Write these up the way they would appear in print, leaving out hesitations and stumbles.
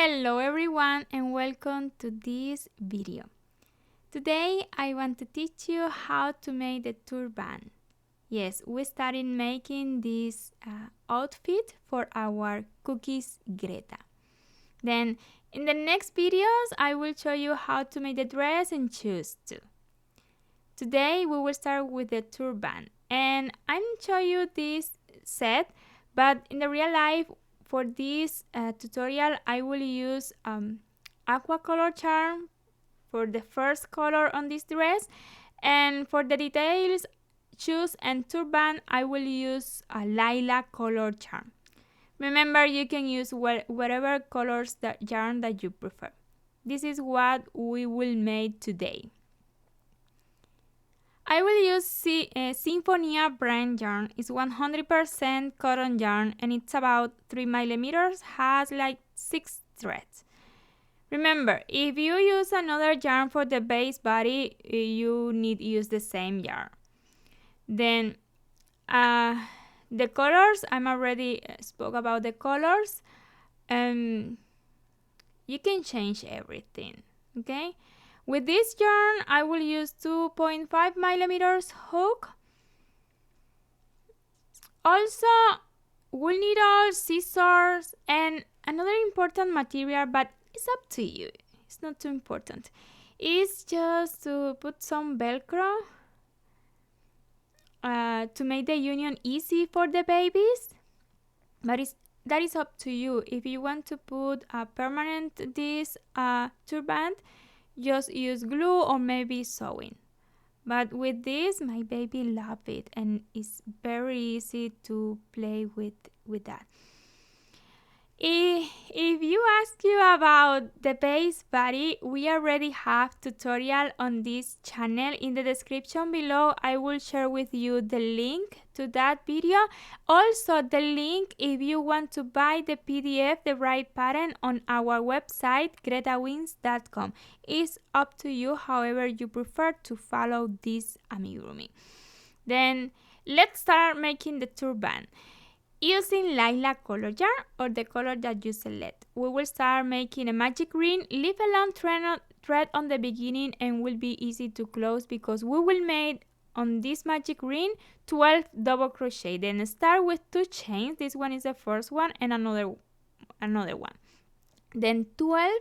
Hello everyone and welcome to this video. Today I want to teach you how to make the turban. Yes, we started making this outfit for our cookies Greta. Then in the next videos I will show you how to make the dress and shoes too. Today we will start with the turban and I'm show you this set, but in the real life for this tutorial I will use aqua color charm for the first color on this dress, and for the details, shoes and turban I will use a lilac color charm. Remember, you can use whatever colors that yarn that you prefer. This is what we will make today. I will use Sinfonia brand yarn. It's 100% cotton yarn and it's about 3 millimeters, has like 6 threads. Remember, if you use another yarn for the base body, you need to use the same yarn. Then the colors, I'm already spoke about the colors. You can change everything, okay? With this yarn, I will use 2.5 millimeters hook. Also, wool needle, scissors, and another important material, but it's up to you. It's not too important. It's just to put some Velcro to make the union easy for the babies. But that is up to you. If you want to put a permanent this turban, just use glue or maybe sewing. But with this, my baby loves it and it's very easy to play with that. If you ask you about the base body, we already have tutorial on this channel. In the description below, I will share with you the link to that video. Also, the link if you want to buy the PDF, the right pattern, on our website, GretaWings.com. It's up to you, however you prefer to follow this amigurumi. Then, let's start making the turban. Using lilac color yarn or the color that you select. We will start making a magic ring. Leave a long thread on the beginning and will be easy to close because we will make on this magic ring 12 double crochet. Then start with 2 chains. This one is the first one and another one. Then 12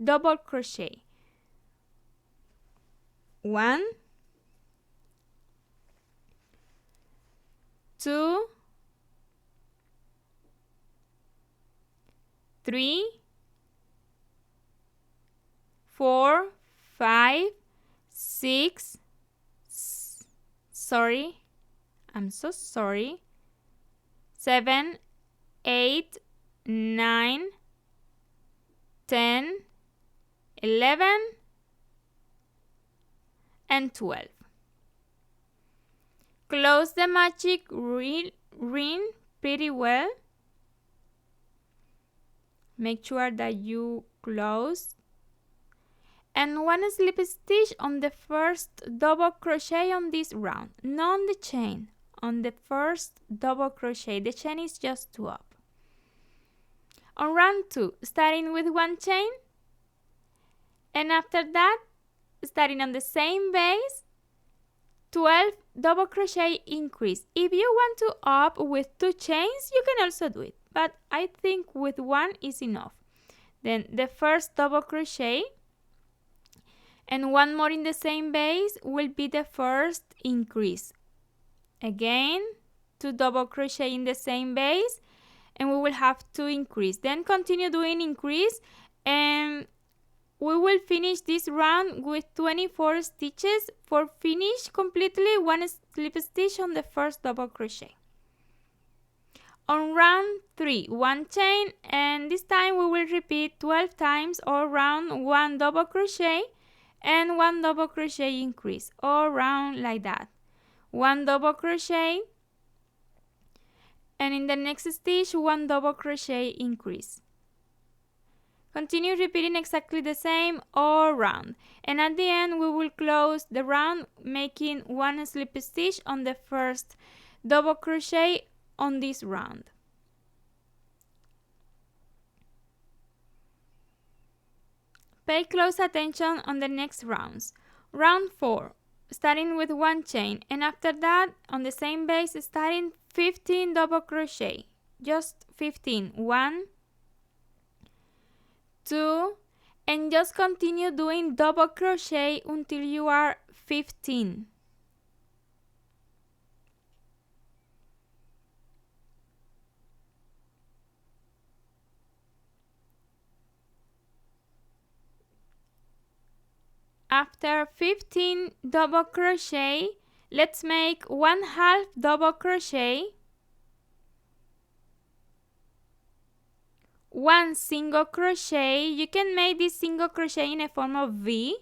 double crochet. 1, 2, 3, 4, 5, 6, I'm so sorry, 7, 8, 9, 10, 11, and 12. Close the magic ring pretty well. Make sure that you close. And 1 slip stitch on the first double crochet on this round. Not on the chain, on the first double crochet. The chain is just 2 up. On round 2, starting with 1 chain. And after that, starting on the same base, 12 double crochet increase. If you want to up with 2 chains, you can also do it. But I think with 1 is enough. Then the first double crochet and 1 more in the same base will be the first increase. Again, 2 double crochet in the same base and we will have 2 increase. Then continue doing increase and we will finish this round with 24 stitches. For finish completely, 1 slip stitch on the first double crochet. On round 3, 1 chain, and this time we will repeat 12 times all round, 1 double crochet and 1 double crochet increase, all round like that. 1 double crochet and in the next stitch 1 double crochet increase. Continue repeating exactly the same all round, and at the end we will close the round making 1 slip stitch on the first double crochet on this round. Pay close attention on the next rounds. Round 4, starting with 1 chain, and after that on the same base starting 15 double crochet, just 15, 1, 2, and just continue doing double crochet until you are 15. After 15 double crochet, let's make 1/2 double crochet, 1 single crochet. You can make this single crochet in a form of V,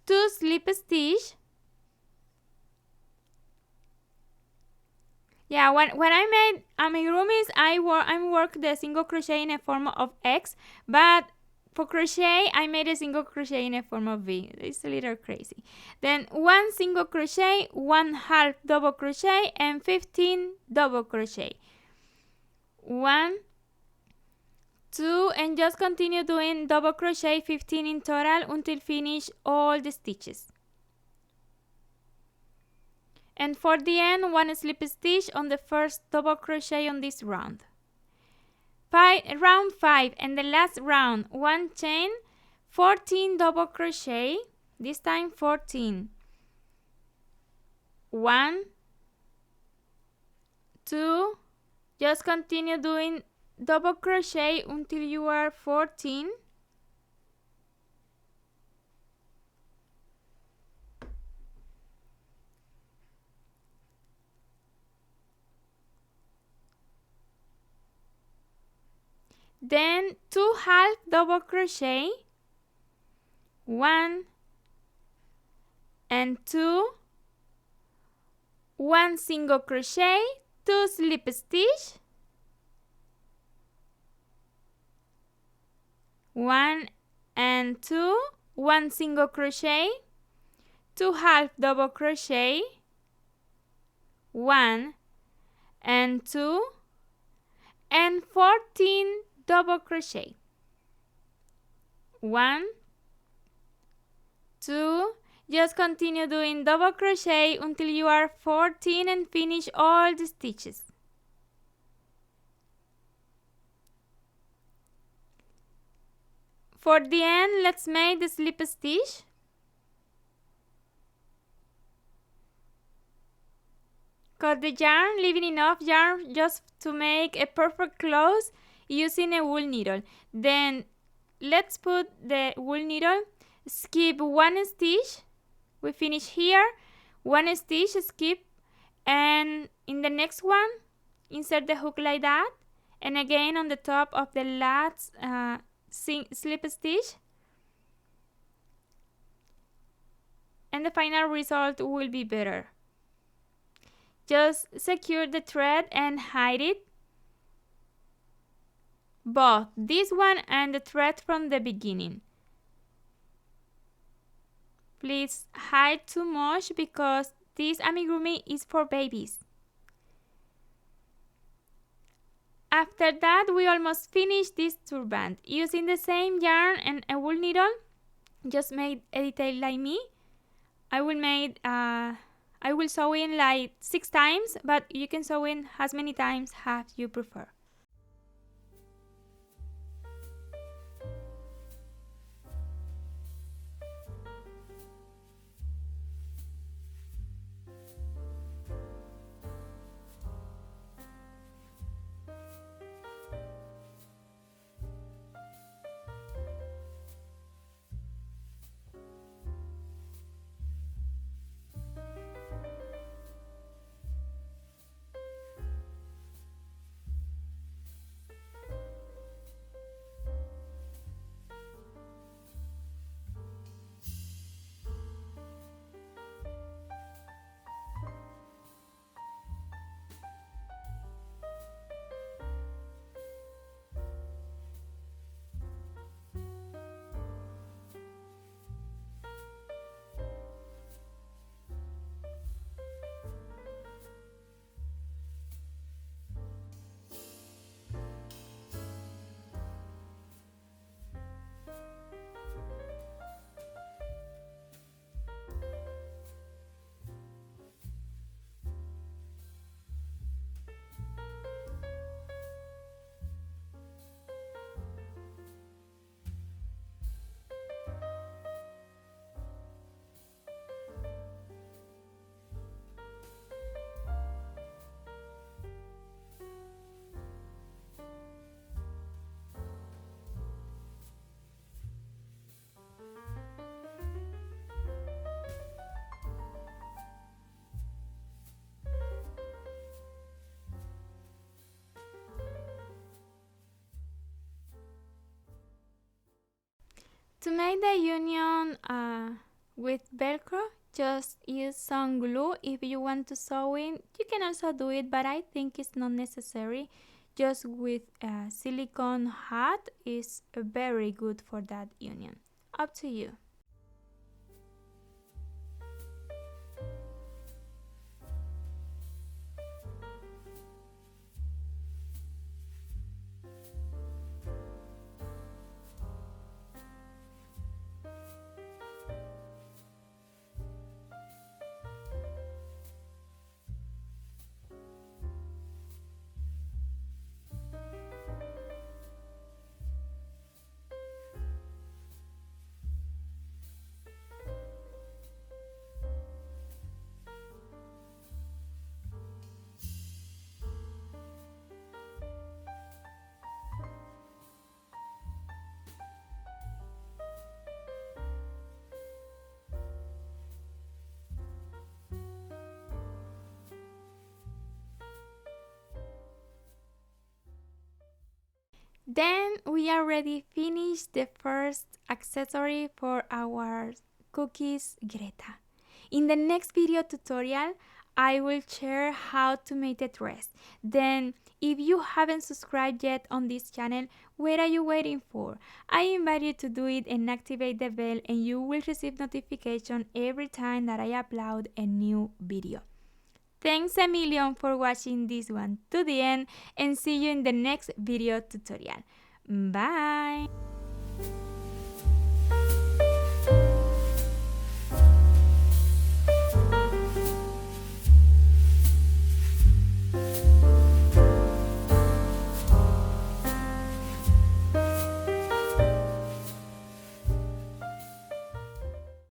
2 slip stitch. Yeah, when I made amigurumis, I work the single crochet in a form of X, but for crochet, I made a single crochet in a form of V. It's a little crazy. Then 1 single crochet, 1/2 double crochet, and 15 double crochet. 1, 2, and just continue doing double crochet 15 in total until finish all the stitches. And for the end, 1 slip stitch on the first double crochet on this round. Round 5 and the last round, 1 chain, 14 double crochet, this time 14. 1, 2, just continue doing double crochet until you are 14. Then 2/2 double crochet, 1 and 2, 1 single crochet, 2 slip stitch, 1 and 2, 1 single crochet, 2/2 double crochet, 1 and 2, and 14 double crochet. 1, 2, just continue doing double crochet until you are 14 and finish all the stitches. For the end, let's make the slip stitch. Cut the yarn, leaving enough yarn just to make a perfect close using a wool needle. Then let's put the wool needle, skip 1 stitch, we finish here, 1 stitch, skip, and in the next one insert the hook like that, and again on the top of the last slip stitch, and the final result will be better. Just secure the thread and hide it, both this one and the thread from the beginning. Please hide too much because this amigurumi is for babies. After that, we almost finished this turban. Using the same yarn and a wool needle, just made a detail like me. I will sew in like 6 times, but you can sew in as many times as you prefer. To make the union with Velcro, just use some glue. If you want to sew it, you can also do it, but I think it's not necessary. Just with a silicone hat is very good for that union. Up to you. Then we already finished the first accessory for our cookies Greta. In the next video tutorial, I will share how to make the dress. Then, if you haven't subscribed yet on this channel, what are you waiting for? I invite you to do it and activate the bell, and you will receive notification every time that I upload a new video. Thanks a million for watching this one to the end, and see you in the next video tutorial. Bye!